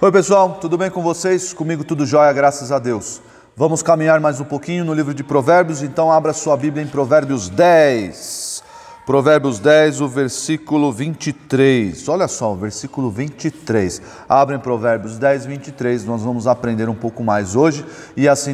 Oi pessoal, tudo bem com vocês? Comigo tudo jóia, graças a Deus. Vamos caminhar mais um pouquinho no livro de Provérbios, então abra sua Bíblia em Provérbios 10. Provérbios 10, o versículo 23. Olha só, o versículo 23. Abra em Provérbios 10, 23, nós vamos aprender um pouco mais hoje e assim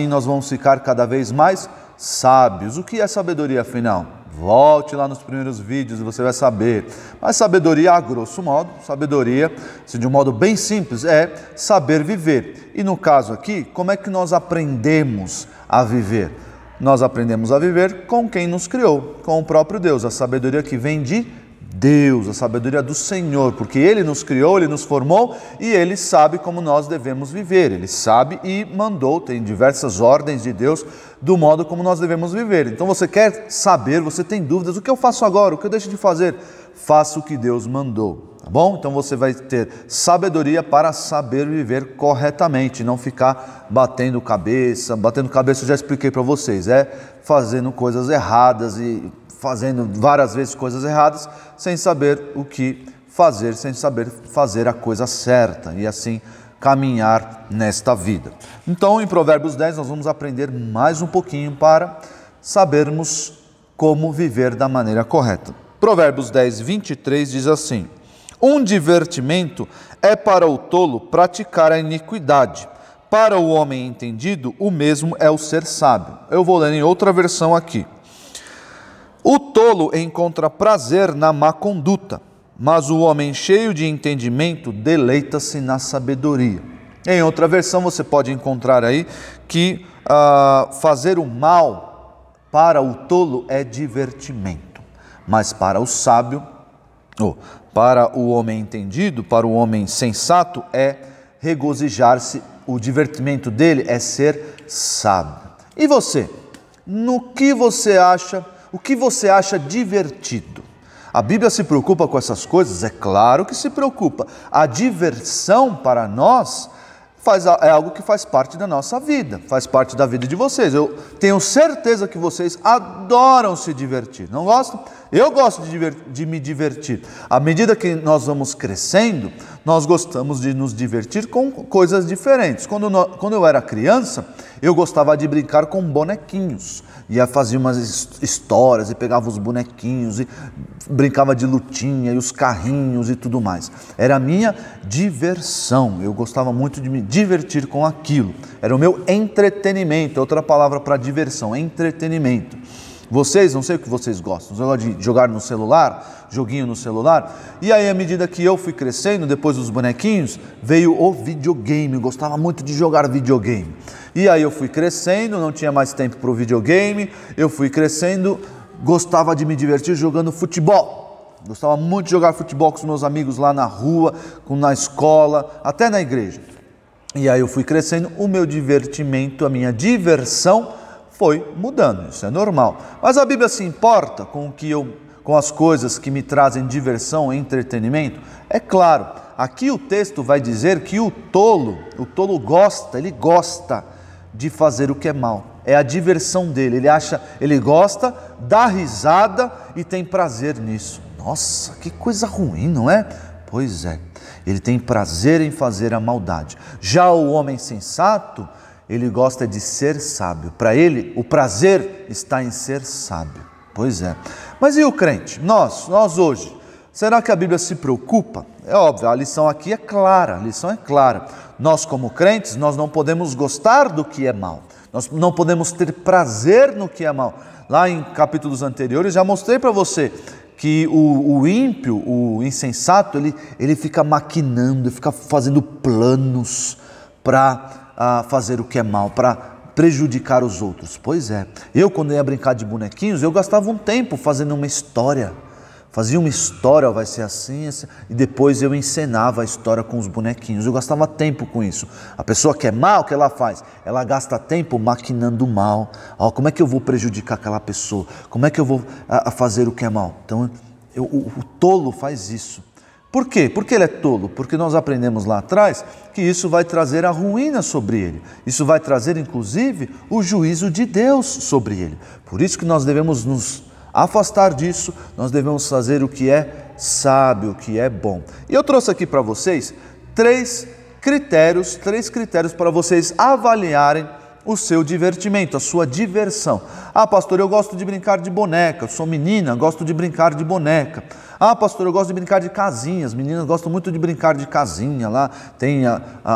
nós vamos ficar cada vez mais sábios. O que é sabedoria, afinal? Volte lá nos primeiros vídeos e você vai saber. Mas sabedoria, a grosso modo, sabedoria, de um modo bem simples, é saber viver. E no caso aqui, como é que nós aprendemos a viver? Nós aprendemos a viver com quem nos criou, com o próprio Deus. A sabedoria que vem de Deus, a sabedoria do Senhor, porque Ele nos criou, Ele nos formou e Ele sabe como nós devemos viver. Ele sabe e mandou, tem diversas ordens de Deus do modo como nós devemos viver. Então você quer saber, você tem dúvidas, o que eu faço agora, o que eu deixo de fazer? Faça o que Deus mandou, tá bom? Então você vai ter sabedoria para saber viver corretamente, não ficar batendo cabeça eu já expliquei para vocês, fazendo coisas erradas e fazendo várias vezes coisas erradas, sem saber o que fazer, sem saber fazer a coisa certa e assim caminhar nesta vida. Então, em Provérbios 10, nós vamos aprender mais um pouquinho para sabermos como viver da maneira correta. Provérbios 10, 23 diz assim: um divertimento é para o tolo praticar a iniquidade, para o homem entendido o mesmo é o ser sábio. Eu vou ler em outra versão aqui. O tolo encontra prazer na má conduta, mas o homem cheio de entendimento deleita-se na sabedoria. Em outra versão você pode encontrar aí que fazer o mal para o tolo é divertimento, mas para o sábio, para o homem entendido, para o homem sensato é regozijar-se, o divertimento dele é ser sábio. E você? No que você acha? O que você acha divertido? A Bíblia se preocupa com essas coisas? É claro que se preocupa. A diversão para nós é algo que faz parte da nossa vida, faz parte da vida de vocês. Eu tenho certeza que vocês adoram se divertir, não gostam? Eu gosto de me divertir. À medida que nós vamos crescendo, nós gostamos de nos divertir com coisas diferentes. Quando eu era criança, eu gostava de brincar com bonequinhos. Ia fazer umas histórias e pegava os bonequinhos e brincava de lutinha e os carrinhos e tudo mais. Era a minha diversão, eu gostava muito de me divertir com aquilo. Era o meu entretenimento, outra palavra para diversão, entretenimento. Vocês, não sei o que vocês gostam, você gosta de jogar no celular, joguinho no celular? E aí, à medida que eu fui crescendo, depois dos bonequinhos, veio o videogame, eu gostava muito de jogar videogame. E aí eu fui crescendo, não tinha mais tempo para o videogame, eu fui crescendo, gostava de me divertir jogando futebol. Gostava muito de jogar futebol com os meus amigos lá na rua, na escola, até na igreja. E aí eu fui crescendo, o meu divertimento, a minha diversão foi mudando, isso é normal. Mas a Bíblia se importa com as coisas que me trazem diversão e entretenimento? É claro, aqui o texto vai dizer que o tolo ele gosta de fazer o que é mal. É a diversão dele, ele gosta, dá risada e tem prazer nisso. Nossa, que coisa ruim, não é? Pois é, ele tem prazer em fazer a maldade. Já o homem sensato, ele gosta de ser sábio. Para ele, o prazer está em ser sábio. Pois é. Mas e o crente? Nós hoje, será que a Bíblia se preocupa? É óbvio, a lição aqui é clara, Nós como crentes, nós não podemos gostar do que é mal. Nós não podemos ter prazer no que é mal. Lá em capítulos anteriores, já mostrei para você que o ímpio, o insensato, ele fica maquinando, fica fazendo planos para fazer o que é mal, para prejudicar os outros. Pois é, eu quando ia brincar de bonequinhos, eu gastava um tempo fazendo uma história. Fazia uma história, vai ser assim, e depois eu encenava a história com os bonequinhos. Eu gastava tempo com isso. A pessoa que é mal, o que ela faz? Ela gasta tempo maquinando mal. Como é que eu vou prejudicar aquela pessoa? Como é que eu vou fazer o que é mal? Então, o tolo faz isso. Por quê? Porque ele é tolo? Porque nós aprendemos lá atrás que isso vai trazer a ruína sobre ele. Isso vai trazer, inclusive, o juízo de Deus sobre ele. Por isso que nós devemos nos afastar disso, nós devemos fazer o que é sábio, o que é bom. E eu trouxe aqui para vocês três critérios para vocês avaliarem o seu divertimento, a sua diversão. Ah, pastor, eu gosto de brincar de boneca, eu sou menina, gosto de brincar de boneca. Ah, pastor, eu gosto de brincar de casinha, as meninas gostam muito de brincar de casinha, lá tem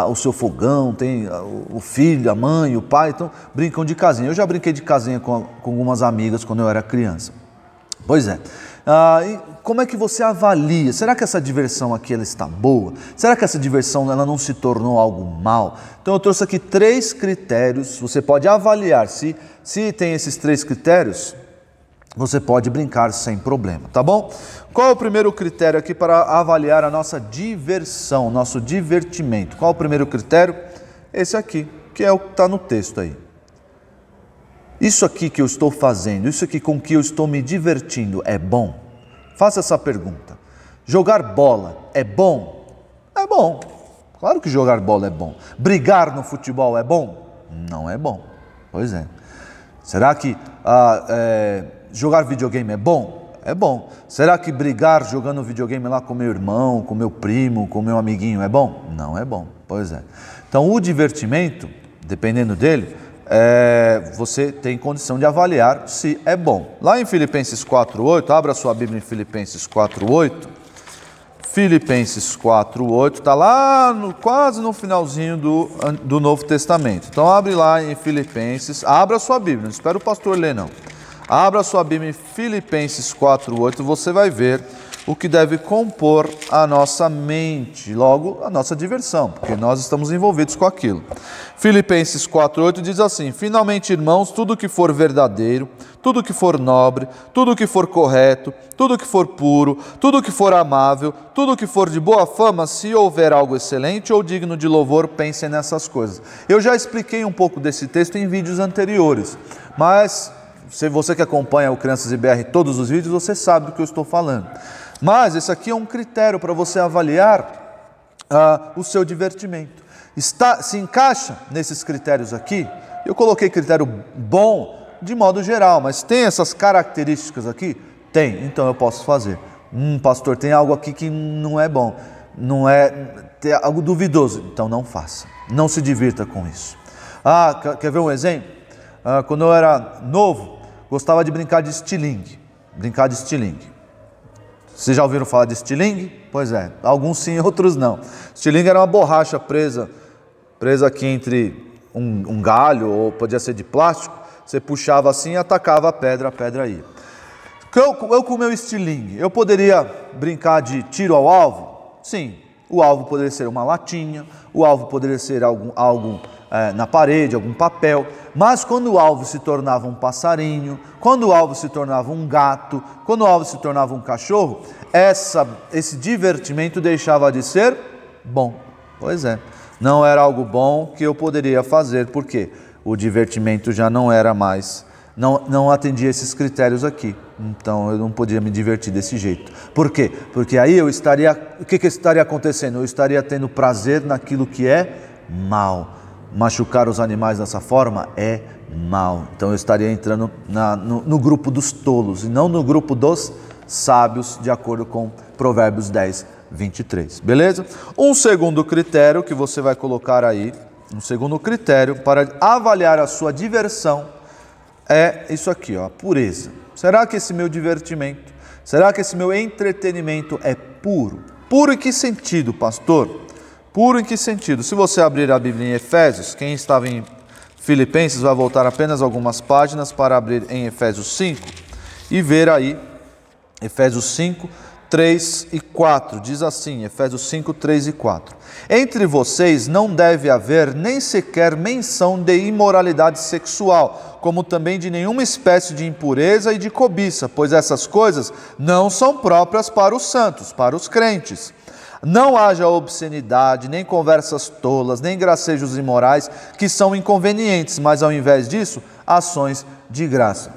o seu fogão, tem o filho, a mãe, o pai, então brincam de casinha. Eu já brinquei de casinha com algumas amigas quando eu era criança. Pois é. E como é que você avalia? Será que essa diversão aqui ela está boa? Será que essa diversão ela não se tornou algo mal? Então eu trouxe aqui 3 critérios, você pode avaliar se tem esses 3 critérios, você pode brincar sem problema, tá bom? Qual é o primeiro critério aqui para avaliar a nossa diversão, nosso divertimento? Qual é o primeiro critério? Esse aqui, que é o que está no texto aí. Isso aqui que eu estou fazendo, isso aqui com que eu estou me divertindo é bom? Faça essa pergunta. Jogar bola é bom? É bom. Claro que jogar bola é bom. Brigar no futebol é bom? Não é bom. Pois é. Será que jogar videogame é bom? É bom. Será que brigar jogando videogame lá com meu irmão, com meu primo, com meu amiguinho é bom? Não é bom. Pois é. Então o divertimento, dependendo dele, você tem condição de avaliar se é bom. Lá em Filipenses 4:8, abra sua Bíblia em Filipenses 4:8. Filipenses 4:8, está lá quase no finalzinho do Novo Testamento. Então abre lá em Filipenses, abra sua Bíblia, não espera o pastor ler não. Abra sua Bíblia em Filipenses 4:8, você vai ver o que deve compor a nossa mente, logo a nossa diversão, porque nós estamos envolvidos com aquilo. Filipenses 4:8 diz assim: finalmente, irmãos, tudo que for verdadeiro, tudo que for nobre, tudo que for correto, tudo que for puro, tudo que for amável, tudo que for de boa fama, se houver algo excelente ou digno de louvor, pensem nessas coisas. Eu já expliquei um pouco desse texto em vídeos anteriores, mas se você que acompanha o Crianças IBR todos os vídeos, você sabe do que eu estou falando. Mas esse aqui é um critério para você avaliar o seu divertimento. Se encaixa nesses critérios aqui? Eu coloquei critério bom de modo geral, mas tem essas características aqui? Tem, então eu posso fazer. Pastor, tem algo aqui que não é bom, tem algo duvidoso, então não faça. Não se divirta com isso. Quer ver um exemplo? Quando eu era novo, gostava de brincar de estilingue. Vocês já ouviram falar de estilingue? Pois é, alguns sim, outros não. Estilingue era uma borracha presa aqui entre um galho, ou podia ser de plástico. Você puxava assim e atacava a pedra ia. Eu com o meu estilingue, eu poderia brincar de tiro ao alvo? Sim, o alvo poderia ser uma latinha, o alvo poderia ser algo na parede, algum papel, mas quando o alvo se tornava um passarinho, quando o alvo se tornava um gato, quando o alvo se tornava um cachorro, esse divertimento deixava de ser bom. Pois é, não era algo bom que eu poderia fazer, porque o divertimento já não era mais, não atendia esses critérios aqui, então eu não podia me divertir desse jeito. Por quê? Porque aí o que estaria acontecendo? Eu estaria tendo prazer naquilo que é mal. Machucar os animais dessa forma é mal. Então eu estaria entrando no grupo dos tolos e não no grupo dos sábios, de acordo com Provérbios 10:23. Beleza? Um segundo critério que você vai colocar aí, um segundo critério para avaliar a sua diversão é isso aqui, ó, pureza. Será que esse meu divertimento, será que esse meu entretenimento é puro? Puro em que sentido, pastor? Puro em que sentido? Se você abrir a Bíblia em Efésios, quem estava em Filipenses vai voltar apenas algumas páginas para abrir em Efésios 5 e ver aí, Efésios 5, 3 e 4, diz assim, Efésios 5, 3 e 4. Entre vocês não deve haver nem sequer menção de imoralidade sexual, como também de nenhuma espécie de impureza e de cobiça, pois essas coisas não são próprias para os santos, para os crentes. Não haja obscenidade, nem conversas tolas, nem gracejos imorais, que são inconvenientes, mas ao invés disso, ações de graça.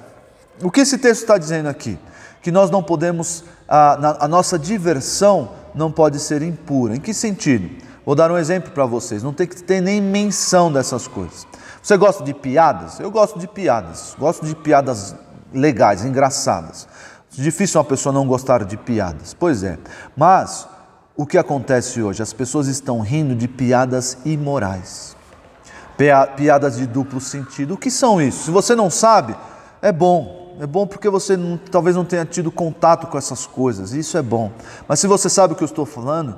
O que esse texto está dizendo aqui? Que nós não podemos, a nossa diversão não pode ser impura. Em que sentido? Vou dar um exemplo para vocês, não tem que ter nem menção dessas coisas. Você gosta de piadas? Eu gosto de piadas legais, engraçadas. Difícil uma pessoa não gostar de piadas, pois é, mas o que acontece hoje? As pessoas estão rindo de piadas imorais, piadas de duplo sentido. O que são isso? Se você não sabe, é bom porque você talvez não tenha tido contato com essas coisas, isso é bom. Mas se você sabe o que eu estou falando,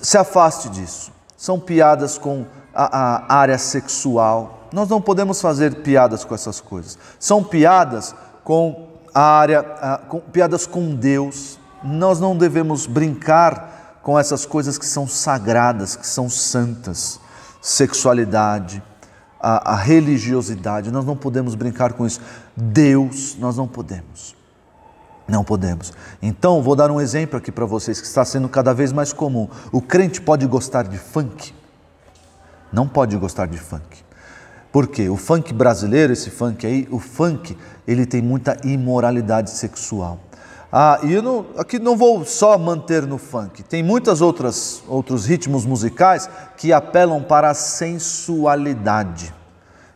se afaste disso. São piadas com a área sexual. Nós não podemos fazer piadas com essas coisas. São piadas com piadas com Deus. Nós não devemos brincar com essas coisas que são sagradas, que são santas. Sexualidade, a religiosidade, nós não podemos brincar com isso. Deus, nós não podemos. Não podemos. Então, vou dar um exemplo aqui para vocês que está sendo cada vez mais comum. O crente pode gostar de funk? Não pode gostar de funk. Por quê? O funk brasileiro, esse funk aí, o funk, ele tem muita imoralidade sexual. E eu aqui não vou só manter no funk. Tem muitos outros ritmos musicais que apelam para a sensualidade.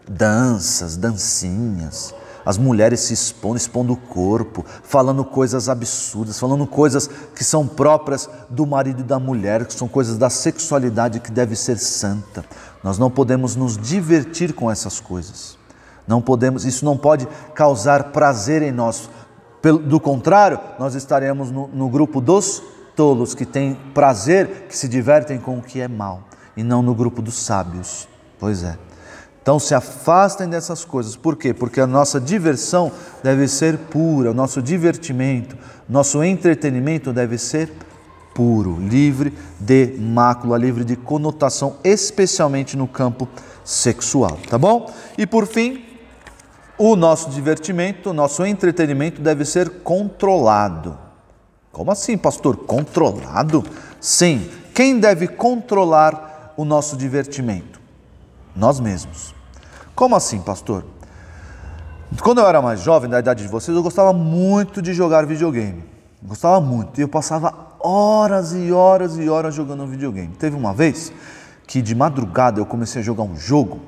Danças, dancinhas. As mulheres se expondo o corpo, falando coisas absurdas, falando coisas que são próprias do marido e da mulher, que são coisas da sexualidade que deve ser santa. Nós não podemos nos divertir com essas coisas. Não podemos, isso não pode causar prazer em nós. Do contrário, nós estaremos no grupo dos tolos, que têm prazer, que se divertem com o que é mal, e não no grupo dos sábios. Pois é. Então se afastem dessas coisas. Por quê? Porque a nossa diversão deve ser pura, o nosso divertimento, nosso entretenimento deve ser puro, livre de mácula, livre de conotação, especialmente no campo sexual, tá bom? E por fim, o nosso divertimento, o nosso entretenimento deve ser controlado. Como assim, pastor? Controlado? Sim. Quem deve controlar o nosso divertimento? Nós mesmos. Como assim, pastor? Quando eu era mais jovem, da idade de vocês, eu gostava muito de jogar videogame. Gostava muito. E eu passava horas e horas e horas jogando videogame. Teve uma vez que de madrugada eu comecei a jogar um jogo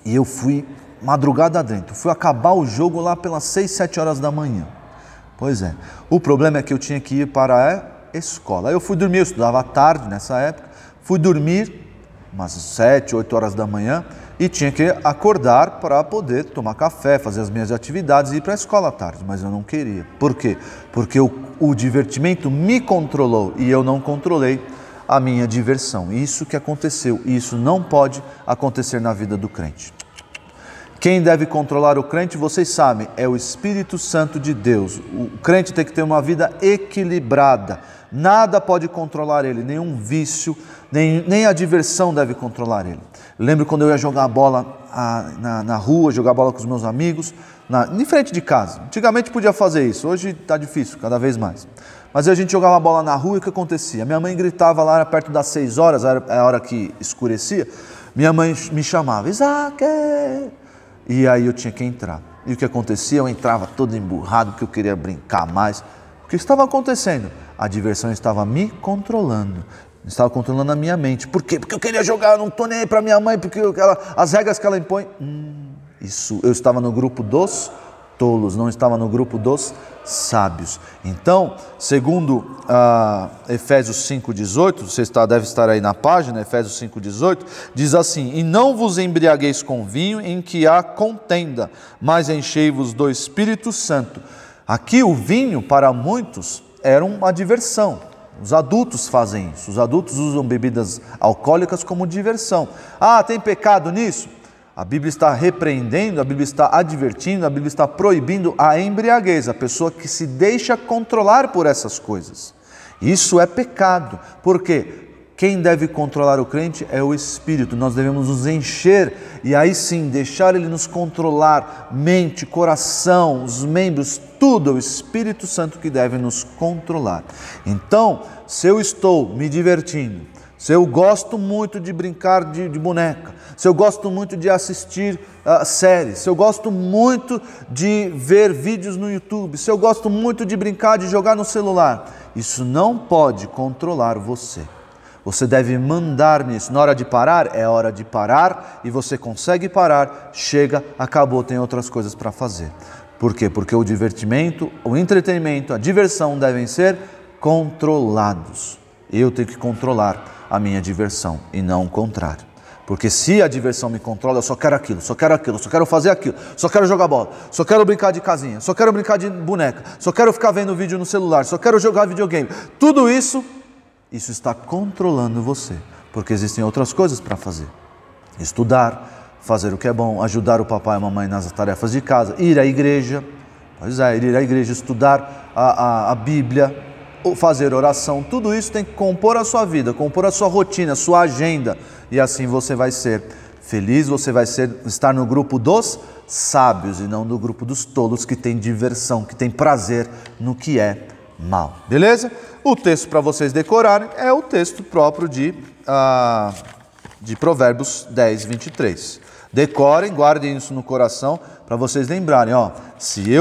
e eu fui madrugada dentro. Fui acabar o jogo lá pelas 6, 7 horas da manhã. Pois é. O problema é que eu tinha que ir para a escola. Aí eu fui dormir, eu estudava à tarde nessa época. Fui dormir umas 7, 8 horas da manhã e tinha que acordar para poder tomar café, fazer as minhas atividades e ir para a escola à tarde, mas eu não queria. Por quê? Porque o divertimento me controlou e eu não controlei a minha diversão. Isso que aconteceu, e isso não pode acontecer na vida do crente. Quem deve controlar o crente, vocês sabem, é o Espírito Santo de Deus. O crente tem que ter uma vida equilibrada. Nada pode controlar ele, nenhum vício, nem a diversão deve controlar ele. Eu lembro quando eu ia jogar bola na rua, jogar bola com os meus amigos, em frente de casa. Antigamente podia fazer isso, hoje está difícil, cada vez mais. Mas a gente jogava bola na rua e o que acontecia? Minha mãe gritava lá perto das 6 horas, a hora que escurecia, minha mãe me chamava, Isaac! E aí eu tinha que entrar. E o que acontecia? Eu entrava todo emburrado, porque eu queria brincar mais. O que estava acontecendo? A diversão estava me controlando. Estava controlando a minha mente. Por quê? Porque eu queria jogar, eu não estou nem aí para minha mãe, porque as regras que ela impõe. Isso, eu estava no grupo dos tolos, não estava no grupo dos sábios. Então, segundo Efésios 5,18, você deve estar aí na página, Efésios 5,18, diz assim: e não vos embriagueis com vinho em que há contenda, mas enchei-vos do Espírito Santo. Aqui o vinho, para muitos, era uma diversão. Os adultos fazem isso. Os adultos usam bebidas alcoólicas como diversão. Tem pecado nisso? A Bíblia está repreendendo, a Bíblia está advertindo, a Bíblia está proibindo a embriaguez, a pessoa que se deixa controlar por essas coisas. Isso é pecado. Por quê? Quem deve controlar o crente é o Espírito. Nós devemos nos encher e aí sim deixar Ele nos controlar, mente, coração, os membros, tudo é o Espírito Santo que deve nos controlar. Então, se eu estou me divertindo, se eu gosto muito de brincar de boneca, se eu gosto muito de assistir séries, se eu gosto muito de ver vídeos no YouTube, se eu gosto muito de brincar, de jogar no celular, isso não pode controlar você. Você deve mandar nisso. Na hora de parar, é hora de parar e você consegue parar, chega, acabou, tem outras coisas para fazer. Por quê? Porque o divertimento, o entretenimento, a diversão devem ser controlados. Eu tenho que controlar a minha diversão e não o contrário. Porque se a diversão me controla, eu só quero aquilo, só quero aquilo, só quero fazer aquilo, só quero jogar bola, só quero brincar de casinha, só quero brincar de boneca, só quero ficar vendo vídeo no celular, só quero jogar videogame. Tudo isso está controlando você, porque existem outras coisas para fazer. Estudar, fazer o que é bom, ajudar o papai e a mamãe nas tarefas de casa, ir à igreja, ir à igreja, estudar a Bíblia, fazer oração, tudo isso tem que compor a sua vida, compor a sua rotina, a sua agenda, e assim você vai ser feliz, você vai estar no grupo dos sábios e não no grupo dos tolos que tem diversão, que tem prazer no que é mal. Beleza? O texto para vocês decorarem é o texto próprio de Provérbios 10, 23. Decorem, guardem isso no coração para vocês lembrarem, se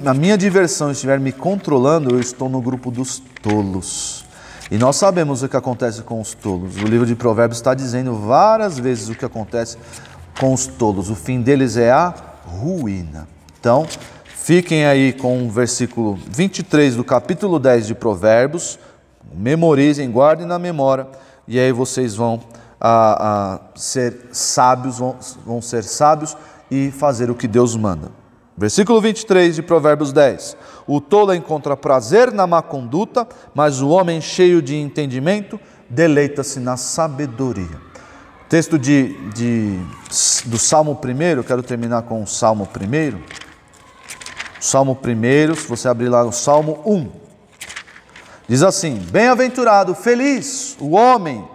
a minha diversão estiver me controlando, eu estou no grupo dos tolos. E nós sabemos o que acontece com os tolos. O livro de Provérbios está dizendo várias vezes o que acontece com os tolos. O fim deles é a ruína. Então, fiquem aí com o versículo 23 do capítulo 10 de Provérbios. Memorizem, guardem na memória. E aí vocês vão ser sábios, vão ser sábios e fazer o que Deus manda. Versículo 23 de Provérbios 10. O tolo encontra prazer na má conduta, mas o homem cheio de entendimento deleita-se na sabedoria. Texto do Salmo 1, eu quero terminar com o Salmo 1. Salmo 1, se você abrir lá no Salmo 1, diz assim: bem-aventurado, feliz o homem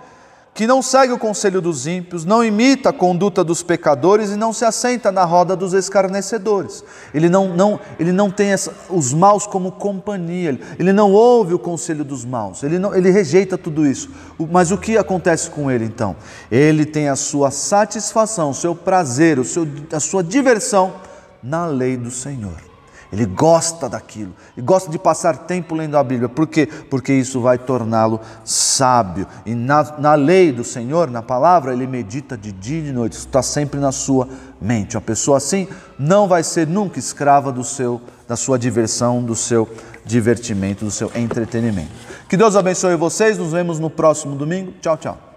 que não segue o conselho dos ímpios, não imita a conduta dos pecadores e não se assenta na roda dos escarnecedores. Ele não tem os maus como companhia, ele não ouve o conselho dos maus, ele rejeita tudo isso. Mas o que acontece com ele então? Ele tem a sua satisfação, o seu prazer, a sua diversão na lei do Senhor. Ele gosta daquilo, e gosta de passar tempo lendo a Bíblia. Por quê? Porque isso vai torná-lo sábio. E na lei do Senhor, na palavra, ele medita de dia e de noite. Isso está sempre na sua mente. Uma pessoa assim não vai ser nunca escrava da sua diversão, do seu divertimento, do seu entretenimento. Que Deus abençoe vocês. Nos vemos no próximo domingo. Tchau, tchau.